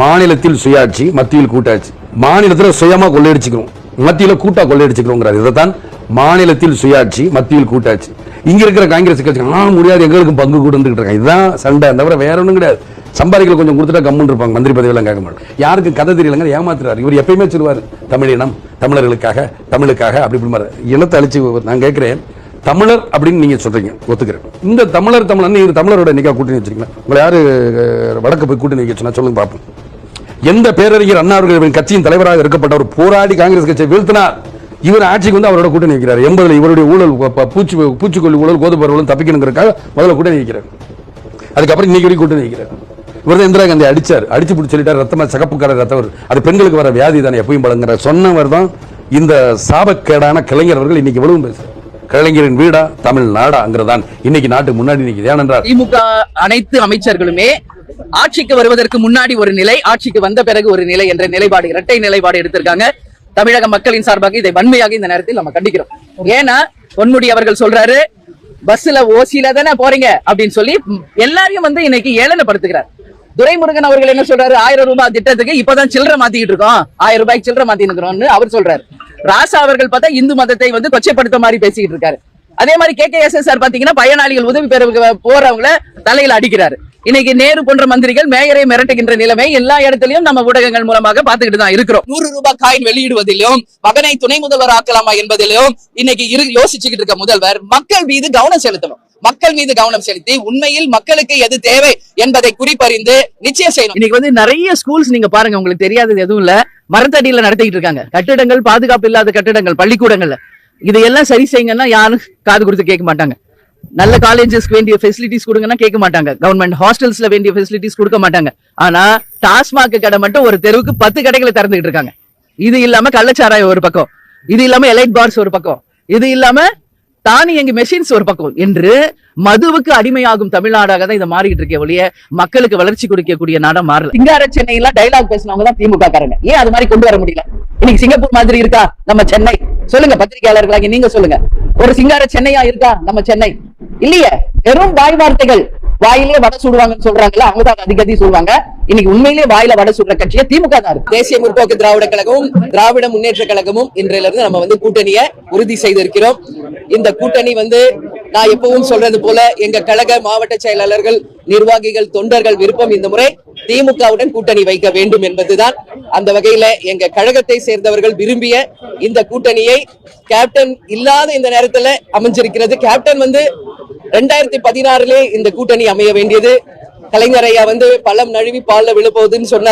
மாநிலத்தில் சுயாட்சி, மத்தியில் கூட்டாட்சி. மாநிலத்தில் சுயமா கொள்ளையடிச்சுக்கிறோம், மத்தியில கூட்டா கொள்ளையடிச்சுக்கிறோங்கிறார். இதைத்தான் மாநிலத்தில் சுயாட்சி, மத்தியில் கூட்டாட்சி. இங்க இருக்கிற காங்கிரஸ் கட்சி முடியாது, எங்களுக்கும் பங்கு கூட இருக்காங்க. இதுதான் சண்டை, தவிர வேற ஒன்றும் கிடையாது. சம்பாதிக்கல கொஞ்சம் கொடுத்துட்டா கம்முன்னு இருப்பாங்க, மந்திரி பதவியெல்லாம் கேட்க மாட்டோம். யாருக்கு கதை தெரியலங்க, ஏமாத்துறாரு. இவர் எப்பயுமே சொல்லுவார், தமிழினம் தமிழர்களுக்காக, தமிழுக்காக அப்படி இப்படி இனத்தை அழிச்சு. நான் கேட்கிறேன், தமிழர் அப்படின்னு நீங்க சொல்றீங்க, ஒத்துக்கிறேன். இந்த தமிழர் நீங்க தமிழரோட நிக்கா கூட்டணி வச்சிருக்கீங்களா? உங்களை யாரு வடக்கு போய் கூட்டணி வைக்க சொன்னா சொல்லுங்க பாப்போம். எந்த பேரறிஞர் அண்ணா அவர்கள் கட்சியின் தலைவராக இருக்கப்பட்டவர் போராடி காங்கிரஸ் கட்சியை வீழ்த்தினார். இவர் ஆட்சிக்கு வந்து அவரோட கூட்டணி வைக்கிறார். 80 இவருடைய ஊழல், பூச்சிக்கொல்லி ஊழல், கோதுமை ஊழல் தப்பிக்கணுங்கிறதுக்காக முதல்ல கூட்டணி வைக்கிறார். அதுக்கப்புறம் இன்னைக்கு கூட்டணி வைக்கிறார். இவர் தான் இந்திரா காந்தி அடிச்சார், அடிச்சு பிடிச்சி சொல்லிட்டார், ரத்தமா சகப்புக்கார ரத்தவர், அது பெண்களுக்கு வர வியாதி தானே எப்பயும் பழங்குற சொன்னவர் தான் இந்த சாபக்கேடான கலைஞர் அவர்கள். இன்னைக்கு எவ்வளவு பேசுறாரு, கலைஞரின் வீடா தமிழ்நாடாங்கிறதான் இன்னைக்கு நாட்டுக்கு முன்னாடி நிற்குது. ஏனென்றால் திமுக அனைத்து அமைச்சர்களுமே ஆட்சிக்கு வருவதற்கு முன்னாடி ஒரு நிலை, ஆட்சிக்கு வந்த பிறகு ஒரு நிலை என்ற நிலைப்பாடு, இரட்டை நிலைப்பாடு எடுத்திருக்காங்க. தமிழக மக்களின் சார்பாக இதை வன்மையாக இந்த நேரத்தில் நம்ம கண்டிக்கிறோம். ஏன்னா பொன்முடி அவர்கள் சொல்றாரு, பஸ்ல ஓசியில தானே போறீங்க அப்படின்னு சொல்லி எல்லாரையும் வந்து இன்னைக்கு ஏளனப்படுத்துகிறார். துரைமுருகன் அவர்கள் என்ன சொல்றாரு, 1000 ரூபாய் திட்டத்துக்கு இப்பதான் சில்லறை மாத்திட்டு இருக்கோம், 1000 ரூபாய்க்கு சில்லறை மாத்தின்னு அவர் சொல்றாரு. ராசா அவர்கள் பார்த்தா இந்து மதத்தை வந்து கொச்சைப்படுத்த மாதிரி பேசிட்டு இருக்காரு. அதே மாதிரி KKSSR பாத்தீங்கன்னா பயனாளிகள் உதவி பெற போறவங்கள தலையில அடிக்கிறாரு. இன்னைக்கு நேரு போன்ற மந்திரிகள் மேயரை மிரட்டுகின்ற நிலைமை எல்லா இடத்திலையும் நம்ம ஊடகங்கள் மூலமாக பார்த்துக்கிட்டு தான் இருக்கிறோம். 100 ரூபாய் காயின் வெளியிடுவதிலும் மகனை துணை முதல்வர் ஆக்கலாமா என்பதிலும் இன்னைக்கு யோசிச்சுக்கிட்டு இருக்க முதல்வர் மக்கள் மீது கவனம் செலுத்தணும். மக்கள் மீது கவனம் செலுத்தி உண்மையில் மக்களுக்கு எது தேவை என்பதை குறிப்பறிந்து நிச்சயம் செய்யணும். இன்னைக்கு வந்து நிறைய ஸ்கூல்ஸ் நீங்க பாருங்க, உங்களுக்கு தெரியாதது எதுவும் இல்ல, மரத்தடியில நடத்திக்கிட்டு இருக்காங்க. கட்டிடங்கள், பாதுகாப்பு இல்லாத கட்டிடங்கள், பள்ளிக்கூடங்கள்ல இதையெல்லாம் சரி செய்யுங்கன்னா யாரும் காது கொடுத்து கேட்க மாட்டாங்க. நல்ல காலேஜஸ்க்கு வேண்டிய ஃபெசிலிட்டிஸ் கொடுங்கன்னா கேட்க மாட்டாங்க. கவர்மெண்ட் ஹாஸ்டல்ஸ்ல வேண்டிய ஃபெசிலிட்டிஸ் கொடுக்க மாட்டாங்க. ஆனா டாஸ்மாக் கடை மட்டும் ஒரு தெருவுக்கு 10 கடைகளை திறந்துகிட்டு இருக்காங்க. இது இல்லாம கள்ளச்சாராயம் ஒரு பக்கம், இது இல்லாம எலைட் பார்ஸ் ஒரு பக்கம், இது இல்லாம தானியங்கி மெஷின்ஸ் ஒரு பக்கம் என்று மதுவுக்கு அடிமையாகும் தமிழ்நாடாக தான் இதை மாறிட்டு இருக்கே ஒழிய மக்களுக்கு வளர்ச்சி கொடுக்கக்கூடிய நாடா மாறல. சிங்கார சென்னையில டைலாக் பேசினவங்க தான் திமுக காரங்க. ஏன் அது மாதிரி கொண்டு வர முடியல? இன்னைக்கு சிங்கப்பூர் மாதிரி இருக்கா நம்ம சென்னை? சொல்லுங்க பத்திரிகையாளர்களாக நீங்க சொல்லுங்க. ஒரு சிங்கார சென்னையா இருக்கா நம்ம சென்னை? இல்லையே. வெறும் வாய் வார்த்தைகள், வாயிலே வடை சுடுவாங்கன்னு சொல்றாங்கல்ல, அவங்க தான் அதிகதி சொல்லுவாங்க. இன்னைக்கு உண்மையிலேயே வாயில வடை சுடுற கட்சியா திமுக தான் இருக்கு. தேசிய முற்போக்கு திராவிட கழகமும் திராவிட முன்னேற்ற கழகமும் இன்றையிலிருந்து நம்ம வந்து கூட்டணியை உறுதி செய்திருக்கிறோம். இந்த கூட்டணி வந்து நான் எப்பவும் சொல்றது போல எங்க கழக மாவட்ட செயலாளர்கள், நிர்வாகிகள், தொண்டர்கள் விருப்பம் இந்த முறை திமுகவுடன் கூட்டணி வைக்க வேண்டும் என்பதுதான். அந்த வகையில எங்க கழகத்தை சேர்ந்தவர்கள் விரும்பிய இந்த கூட்டணியை கேப்டன் இல்லாத இந்த நேரத்துல அமைஞ்சிருக்கிறது. கேப்டன் வந்து 2016 இந்த கூட்டணி அமைய வேண்டியது. கலைஞர் ஐயா வந்து பழம் நழுவி பால்ல விழப்போகுதுன்னு சொன்னார்.